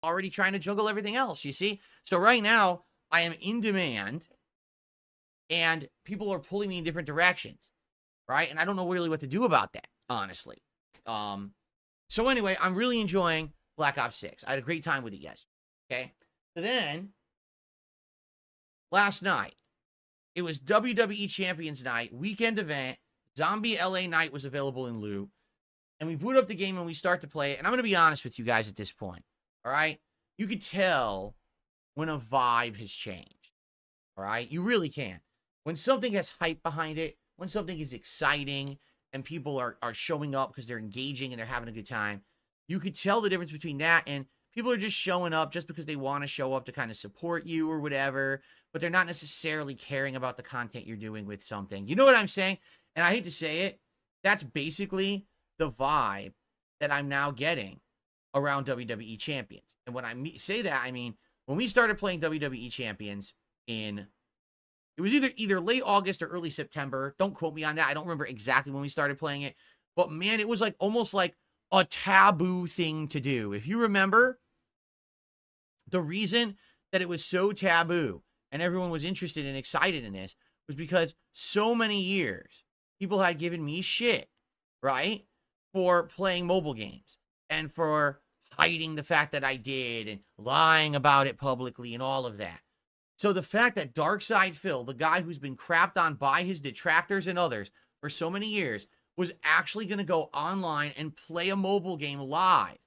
already trying to juggle everything else, you see? So right now, I am in demand, and people are pulling me in different directions, right? And I don't know really what to do about that, honestly. So anyway, I'm really enjoying Black Ops 6. I had a great time with it yesterday, okay? So then, last night, it was WWE Champions Night, weekend event. Zombie LA Night was available in lieu. And we boot up the game and we start to play it. And I'm going to be honest with you guys at this point, all right? You could tell when a vibe has changed, all right? You really can. When something has hype behind it, when something is exciting and people are showing up because they're engaging and they're having a good time, you could tell the difference between that and people are just showing up just because they want to show up to kind of support you or whatever, but they're not necessarily caring about the content you're doing with something. You know what I'm saying? And I hate to say it, that's basically the vibe that I'm now getting around WWE Champions. And when I say that, I mean, when we started playing WWE Champions it was either late August or early September. Don't quote me on that. I don't remember exactly when we started playing it. But man, it was like almost like a taboo thing to do. If you remember, the reason that it was so taboo and everyone was interested and excited in this was because so many years people had given me shit, right, for playing mobile games and for hiding the fact that I did and lying about it publicly and all of that. So the fact that Darkside Phil, the guy who's been crapped on by his detractors and others for so many years, was actually going to go online and play a mobile game live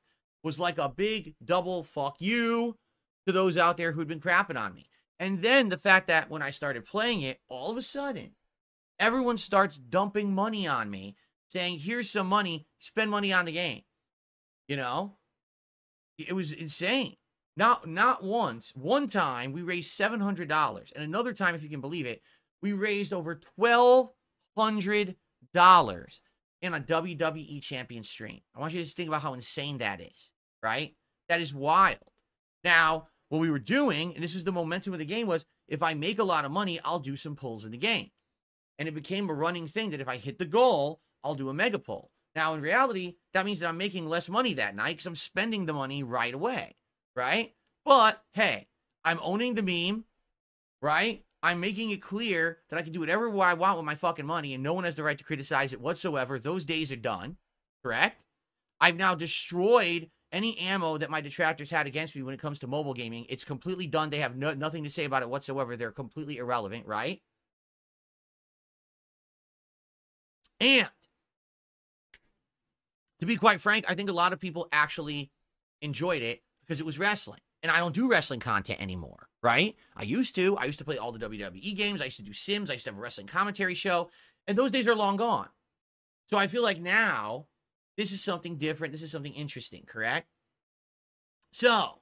was like a big double fuck you to those out there who'd been crapping on me. And then the fact that when I started playing it, all of a sudden, everyone starts dumping money on me, saying, here's some money, spend money on the game. You know? It was insane. Not once. One time, we raised $700. And another time, if you can believe it, we raised over $1,200 in a WWE champion stream. I want you to just think about how insane that is, right? That is wild. Now, what we were doing, and this is the momentum of the game, was if I make a lot of money, I'll do some pulls in the game. And it became a running thing that if I hit the goal, I'll do a mega pull. Now, in reality, that means that I'm making less money that night because I'm spending the money right away, right? But, hey, I'm owning the meme, right? I'm making it clear that I can do whatever I want with my fucking money and no one has the right to criticize it whatsoever. Those days are done, correct? I've now destroyed any ammo that my detractors had against me when it comes to mobile gaming. It's completely done. They have nothing to say about it whatsoever. They're completely irrelevant, right? And to be quite frank, I think a lot of people actually enjoyed it because it was wrestling. And I don't do wrestling content anymore, right? I used to play all the WWE games. I used to do Sims. I used to have a wrestling commentary show. And those days are long gone. So I feel like now this is something different. This is something interesting, correct? So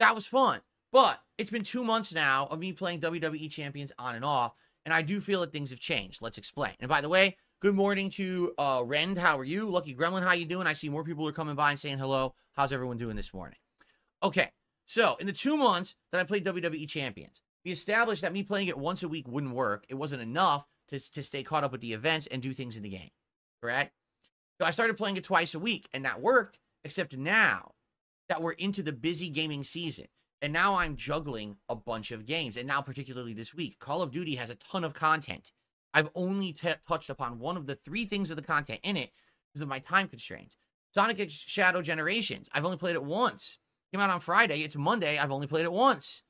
that was fun. But it's been 2 months now of me playing WWE Champions on and off. And I do feel that things have changed. Let's explain. And by the way, good morning to Rend. How are you? Lucky Gremlin, how you doing? I see more people are coming by and saying hello. How's everyone doing this morning? Okay. So, in the 2 months that I played WWE Champions, we established that me playing it once a week wouldn't work. It wasn't enough to stay caught up with the events and do things in the game, correct? So, I started playing it twice a week, and that worked, except now that we're into the busy gaming season, and now I'm juggling a bunch of games, and now particularly this week, Call of Duty has a ton of content. I've only touched upon one of the 3 things of the content in it because of my time constraints. Sonic Shadow Generations, I've only played it once. Came out on Friday. It's Monday. I've only played it once.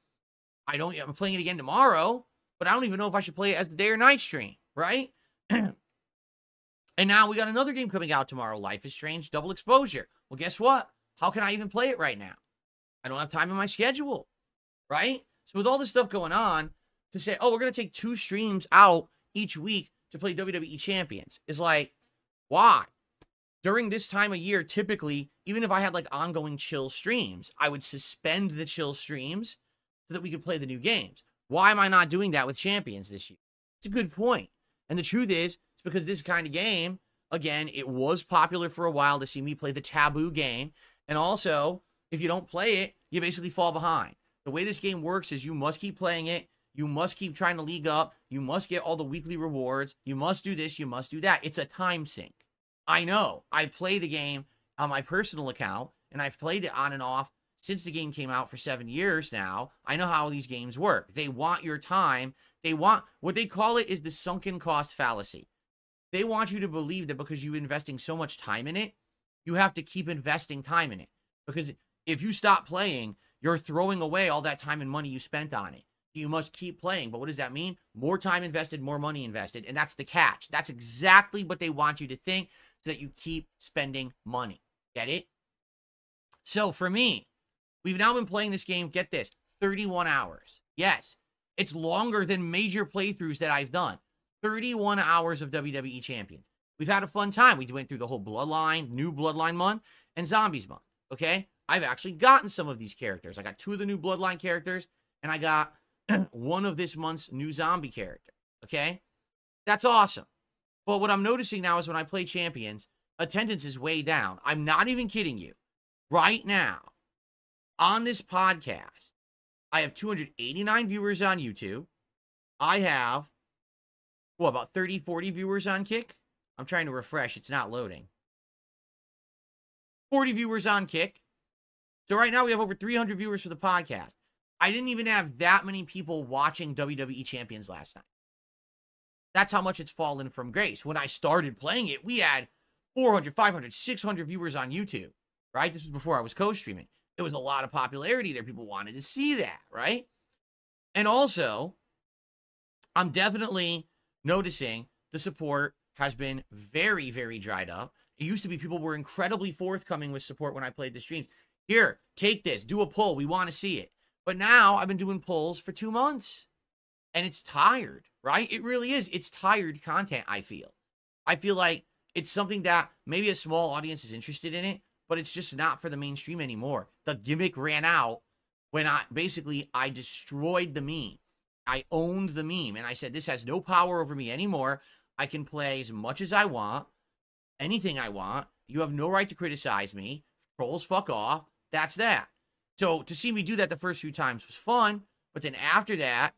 I'm playing it again tomorrow, but I don't even know if I should play it as the day or night stream, right? And now we got another game coming out tomorrow, Life is Strange Double Exposure. Well, guess what? How can I even play it right now? I don't have time in my schedule, right? So with all this stuff going on, to say, oh, we're going to take 2 streams out each week to play WWE Champions is like, why? During this time of year, typically, even if I had like ongoing chill streams, I would suspend the chill streams so that we could play the new games. Why am I not doing that with Champions this year? It's a good point. And the truth is, it's because this kind of game, again, it was popular for a while to see me play the taboo game. And also, if you don't play it, you basically fall behind. The way this game works is you must keep playing it. You must keep trying to league up. You must get all the weekly rewards. You must do this. You must do that. It's a time sink. I know. I play the game on my personal account, and I've played it on and off since the game came out for 7 years now, I know how these games work. They want your time. They want, what they call it is the sunken cost fallacy. They want you to believe that because you're investing so much time in it, you have to keep investing time in it. Because if you stop playing, you're throwing away all that time and money you spent on it. You must keep playing. But what does that mean? More time invested, more money invested. And that's the catch. That's exactly what they want you to think, so that you keep spending money. Get it? So for me, we've now been playing this game, get this, 31 hours. Yes, it's longer than major playthroughs that I've done. 31 hours of WWE Champions. We've had a fun time. We went through the whole Bloodline, new Bloodline month, and Zombies month, okay? I've actually gotten some of these characters. I got 2 of the new Bloodline characters, and I got one of this month's new zombie character, okay? That's awesome. But what I'm noticing now is when I play Champions, attendance is way down. I'm not even kidding you. Right now, on this podcast, I have 289 viewers on YouTube. I have, what, about 30, 40 viewers on Kick? I'm trying to refresh. It's not loading. 40 viewers on Kick. So right now we have over 300 viewers for the podcast. I didn't even have that many people watching WWE Champions last night. That's how much it's fallen from grace. When I started playing it, we had 400, 500, 600 viewers on YouTube, right? This was before I was co-streaming. There was a lot of popularity there. People wanted to see that, right? And also, I'm definitely noticing the support has been very, very dried up. It used to be people were incredibly forthcoming with support when I played the streams. Here, take this, do a poll. We want to see it. But now I've been doing polls for 2 months. And it's tired, right? It really is. It's tired content, I feel. I feel like it's something that maybe a small audience is interested in it, but it's just not for the mainstream anymore. The gimmick ran out when I destroyed the meme. I owned the meme, and I said, this has no power over me anymore. I can play as much as I want, anything I want. You have no right to criticize me. Trolls, fuck off. That's that. So to see me do that the first few times was fun, but then after that,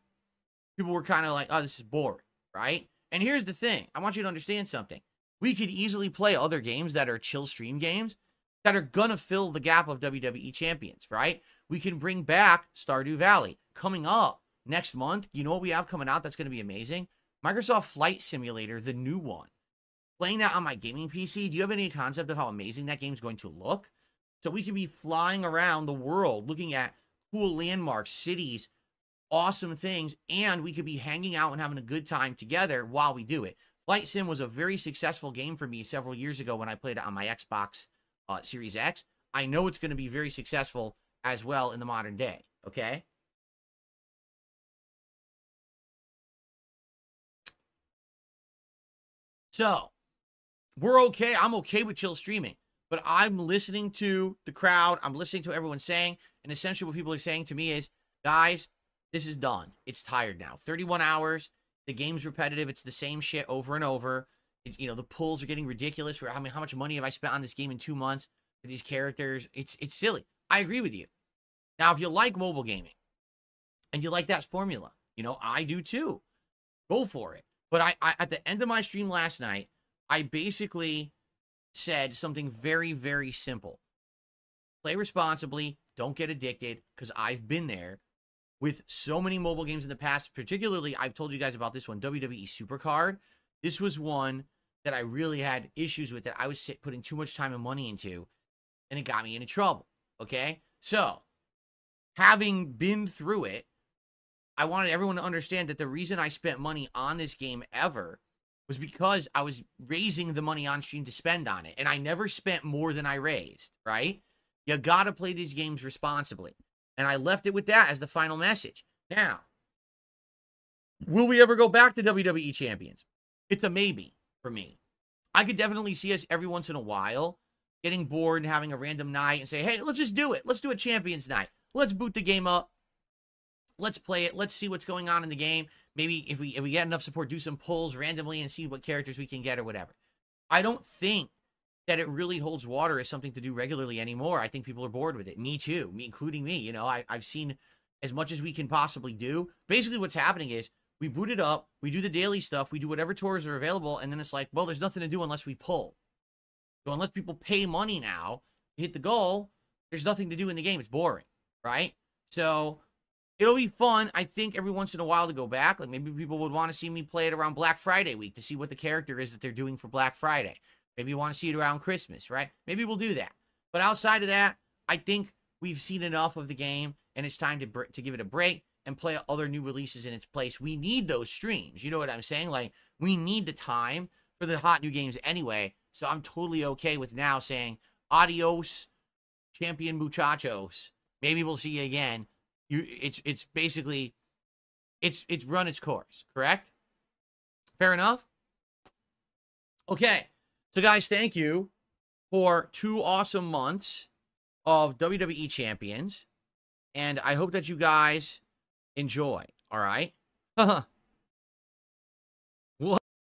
people were kind of like, oh, this is boring, right? And here's the thing. I want you to understand something. We could easily play other games that are chill stream games that are going to fill the gap of WWE Champions, right? We can bring back Stardew Valley. Coming up next month, you know what we have coming out that's going to be amazing? Microsoft Flight Simulator, the new one. Playing that on my gaming PC, do you have any concept of how amazing that game's going to look? So we can be flying around the world looking at cool landmarks, cities, awesome things, and we could be hanging out and having a good time together while we do it. Flight Sim was a very successful game for me several years ago when I played it on my Xbox Series X. I know it's going to be very successful as well in the modern day, okay? So, we're okay. I'm okay with chill streaming, but I'm listening to the crowd. I'm listening to what everyone's saying, and essentially what people are saying to me is, guys, this is done. It's tired now. 31 hours. The game's repetitive. It's the same shit over and over. You know, the pulls are getting ridiculous. For how much money have I spent on this game in 2 months for these characters? It's silly. I agree with you. Now, if you like mobile gaming and you like that formula, you know, I do too. Go for it. But I at the end of my stream last night, I basically said something very, very simple. Play responsibly. Don't get addicted, because I've been there. With so many mobile games in the past, particularly, I've told you guys about this one, WWE Supercard. This was one that I really had issues with, that I was putting too much time and money into, and it got me into trouble, okay? So, having been through it, I wanted everyone to understand that the reason I spent money on this game ever was because I was raising the money on stream to spend on it, and I never spent more than I raised, right? You gotta play these games responsibly. And I left it with that as the final message. Now, will we ever go back to WWE Champions? It's a maybe for me. I could definitely see us every once in a while getting bored and having a random night and say, hey, let's just do it. Let's do a Champions night. Let's boot the game up. Let's play it. Let's see what's going on in the game. Maybe if we get enough support, do some pulls randomly and see what characters we can get or whatever. I don't think that it really holds water as something to do regularly anymore. I think people are bored with it. Me too. Me, including me. You know, I've seen as much as we can possibly do. Basically, what's happening is we boot it up, we do the daily stuff, we do whatever tours are available, and then it's like, well, there's nothing to do unless we pull. So unless people pay money now to hit the goal, there's nothing to do in the game. It's boring, right? So it'll be fun, I think, every once in a while to go back. Like, maybe people would want to see me play it around Black Friday week to see what the character is that they're doing for Black Friday. Maybe you want to see it around Christmas, right? Maybe we'll do that. But outside of that, I think we've seen enough of the game, and it's time to give it a break and play other new releases in its place. We need those streams. You know what I'm saying? Like, we need the time for the hot new games anyway. So I'm totally okay with now saying, adios, champion muchachos. Maybe we'll see you again. It's basically, it's run its course, correct? Fair enough? Okay. So, guys, thank you for 2 awesome months of WWE Champions. And I hope that you guys enjoy, all right?